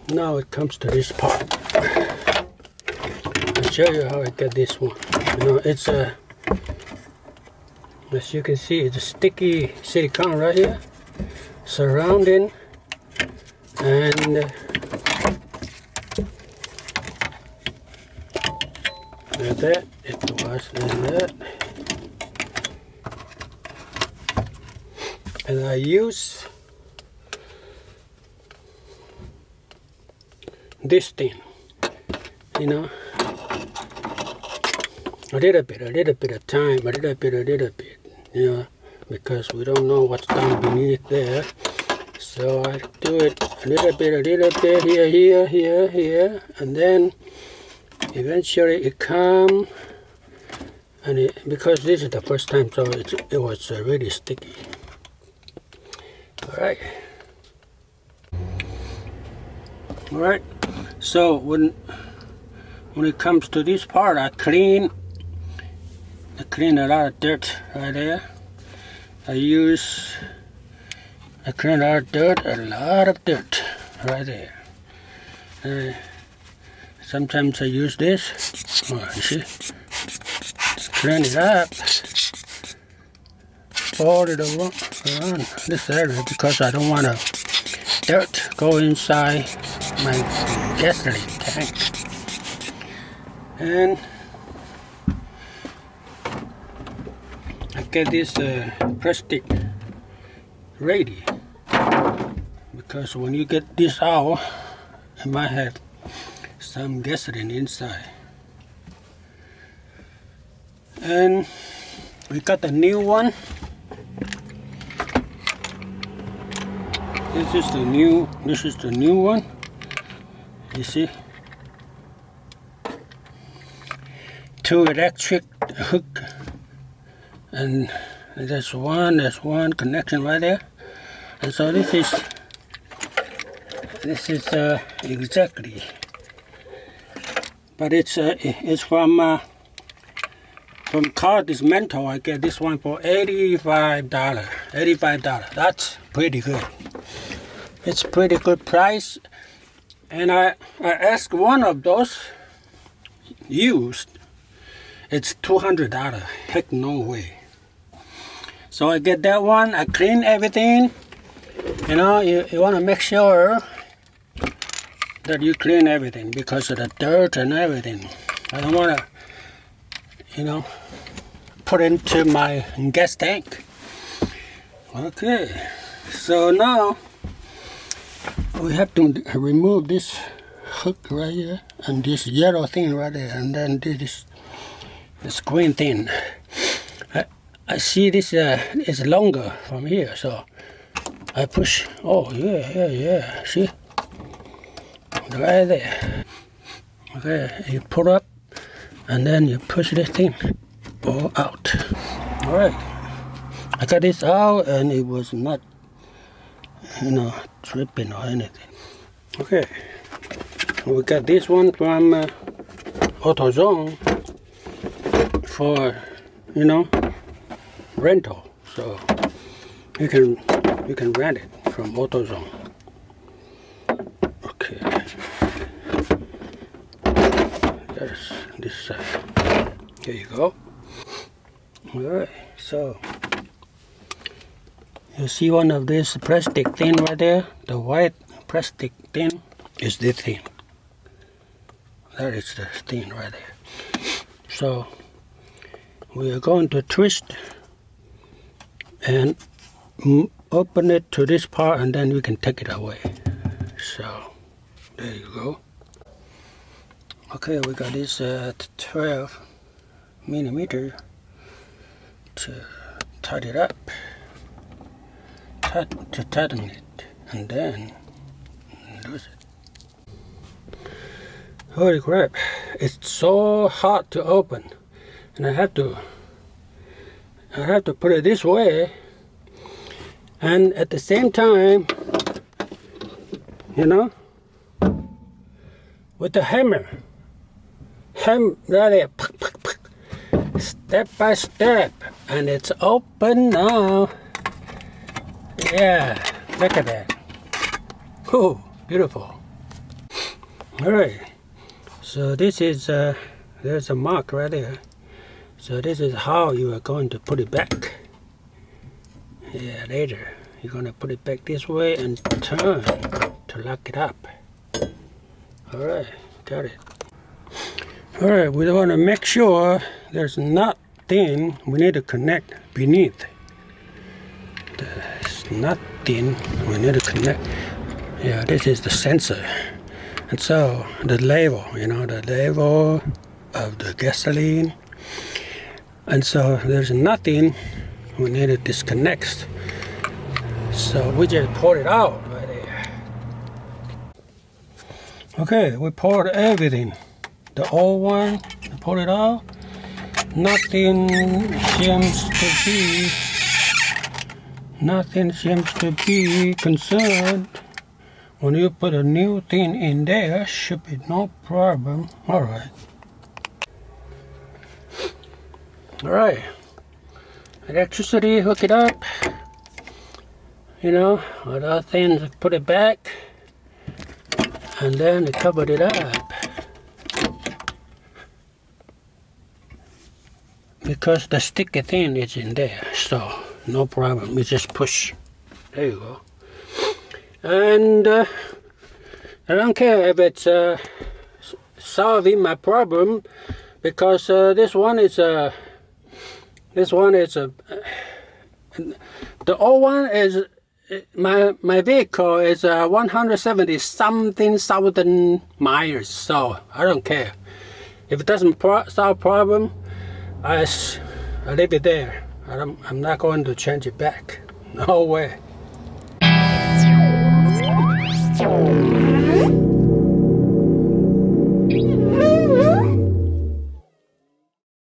Now it comes to this part. I'll show you how I get this one. It's a, as you can see, it's a sticky silicone right here, surrounding, and like that. It was like that. And I use this thing, a little bit of time, a little bit, because we don't know what's down beneath there. So I do it a little bit here, and then eventually it comes, and because this is the first time, so it was really sticky. All right. So when it comes to this part, I clean a lot of dirt right there. I clean a lot of dirt right there. Sometimes I use this. Oh, you see? Clean it up. All it around this area because I don't want dirt go inside my gasoline tank. And I get this plastic ready because when you get this out, it might have some gasoline inside. And we got the new one. This is the new one. You see? 2 electric hook, and there's one connection right there. And so this is exactly, but it's from Car Dismantle. I get this one for $85. That's pretty good. It's pretty good price. And I asked one of those used. It's $200. Heck no way. So I get that one. I clean everything. You want to make sure that you clean everything because of the dirt and everything. I don't want to, put into my gas tank. Okay. So now we have to remove this hook right here and this yellow thing right there, and then this green thing. I see this is longer from here, so I push. Oh yeah. See, right there. Okay, you pull up, and then you push this thing all out. All right, I got this out, and it was not, tripping or anything. Okay, we got this one from AutoZone for rental, so you can rent it from AutoZone. Okay, there's this side. There you go. All right, so you see one of this plastic thing right there? The white plastic thing is this thing. That is the thing right there. So we are going to twist and open it to this part, and then we can take it away. So there you go. Okay, we got this 12 millimeter to tighten it up. To tighten it, and then lose it. Holy crap, it's so hard to open, and I have to put it this way, and at the same time, with the hammer right there, step by step, and it's open now. Yeah, look at that. Oh, beautiful. Alright, so this is there's a mark right there. So this is how you are going to put it back. Yeah, later you're going to put it back this way and turn to lock it up. Alright, got it. Alright, we want to make sure there's nothing we need to connect beneath. There's nothing we need to connect. Yeah, this is the sensor. And so the level, the level of the gasoline. And so there's nothing we need to disconnect. So we just pour it out right there. Okay, we poured everything. The old one, we poured it out. Nothing seems to be concerned. When you put a new thing in there, should be no problem. Alright. Alright. Electricity, hook it up. Other things, put it back. And then they covered it up. Because the sticky thing is in there, so no problem. We just push. There you go. And I don't care if it's solving my problem, because this one is the old one is my vehicle is 170 something thousand miles, so I don't care if it doesn't solve problem. I leave it there. I'm not going to change it back. No way.